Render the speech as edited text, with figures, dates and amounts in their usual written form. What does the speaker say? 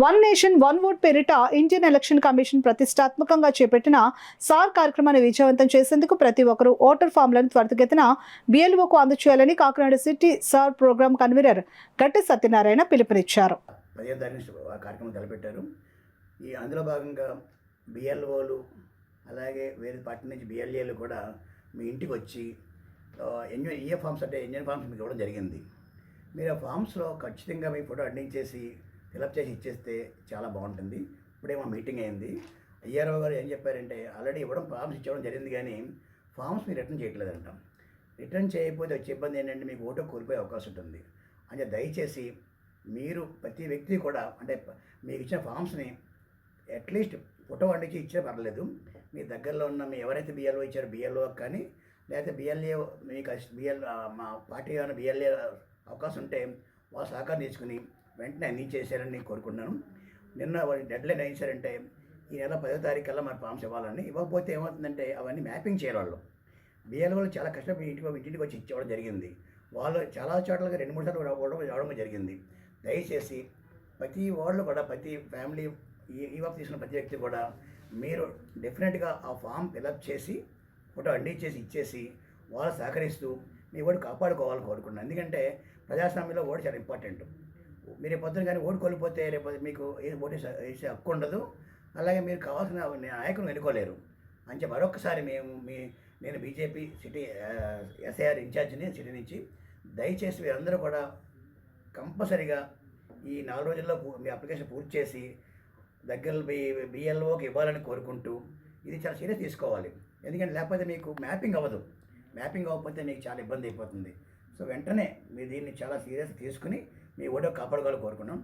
One nation one vote పేరిట Indian election commission ప్రతిష్టాత్మకంగా చేపట్టిన సార్ కార్యక్రమాన్ని విజయవంతం చేసేందుకు ప్రతి ఒక్కరూ ఓటర్ ఫామ్లను త్వరితగతిన బిఎల్ఓకు అందజేయాలని Kakinada city SIR program convener Gatti Satyanarayana పిలుపునిచ్చారు. కార్యక్రమం తలపెట్టారు. అందులో భాగంగా బిఎల్ఓలు అలాగే వేరే పార్టీ నుంచి బిఎల్ఏలు కూడా మీ ఇంటికి వచ్చి ఏ ఫామ్స్ అంటే ఇండియన్ ఫామ్స్ మీకు ఇవ్వడం జరిగింది. మీరు ఆ ఫామ్స్లో ఖచ్చితంగా మీ ఫోటో అందించేసి ఫిలప్ చేసి ఇచ్చేస్తే చాలా బాగుంటుంది. ఇప్పుడే మా మీటింగ్ అయింది. అయ్యారావు గారు ఏం చెప్పారంటే ఆల్రెడీ ఫామ్స్ ఇవ్వడం జరిగింది, కానీ ఫామ్స్ మీరు రిటర్న్ చేయట్లేదంట. రిటర్న్ చేయకపోతే వచ్చే ఇబ్బంది ఏంటంటే మీకు ఓటు కోల్పోయే అవకాశం ఉంటుంది. అంటే దయచేసి మీరు ప్రతి వ్యక్తి కూడా అంటే మీకు ఇచ్చిన ఫామ్స్ని అట్లీస్ట్ ఫోటో అందించి ఇచ్చే పర్లేదు. మీ దగ్గరలో ఉన్న మీ ఎవరైతే బిఎల్ఓ ఇచ్చారో బిఎల్ఓ కానీ లేకపోతే బిఎల్ఏ మీకు మా పార్టీ ఏమైనా బిఎల్ఏ అవకాశం ఉంటే వాళ్ళ సహకారం తీసుకుని వెంటనే అన్నీ చేశారని కోరుకున్నాను. నిన్న వాళ్ళు డెడ్లైన్ వేసారంటే ఈ నెల 10వ తారీఖు కల్లా మన ఫామ్స్ ఇవ్వాలని. ఇవ్వకపోతే ఏమవుతుందంటే అవన్నీ మ్యాపింగ్ చేయాలి. వాళ్ళు బిఎల్ఓలు చాలా కష్టపడి ఇంటికి వచ్చి ఇచ్చేవడం జరిగింది. వాళ్ళు చాలా చోట్లకి 2-3 సార్లు రావడం జరిగింది. దయచేసి ప్రతి వాళ్ళు కూడా ప్రతి ఫ్యామిలీ ఈవప్ తీసుకున్న ప్రతి వ్యక్తి కూడా మీరు డెఫినెట్గా ఆ ఫామ్ ఫిలప్ చేసి ఫోటో అందించేసి ఇచ్చేసి వాళ్ళు సహకరిస్తూ మీ ఓటు కాపాడుకోవాలని కోరుకుంటున్నాను. ఎందుకంటే ప్రజాస్వామ్యంలో ఓటు చాలా ఇంపార్టెంట్. మీరు పొద్దున కానీ ఓటు కోల్పోతే రేపు మీకు ఓటు వేసే హక్కు ఉండదు. అలాగే మీరు కావాల్సిన నాయకులను ఎన్నుకోలేరు. అంటే మరొకసారి నేను బీజేపీ సిటీ ఎస్ఐఆర్ ఇన్ఛార్జిని సిటీ నుంచి దయచేసి మీరందరూ కూడా కంపల్సరీగా ఈ 4 రోజుల్లో మీ అప్లికేషన్ పూర్తి చేసి దగ్గర బిఎల్ఓకి ఇవ్వాలని కోరుకుంటూ ఇది చాలా సీరియస్ తీసుకోవాలి. ఎందుకంటే లేకపోతే మీకు మ్యాపింగ్ అవ్వదు. మ్యాపింగ్ అవ్వకపోతే మీకు చాలా ఇబ్బంది అయిపోతుంది. సో వెంటనే మీరు దీన్ని చాలా సీరియస్ తీసుకుని మీ ఓటు కాపాడుకోవాలని కోరుకున్నాం.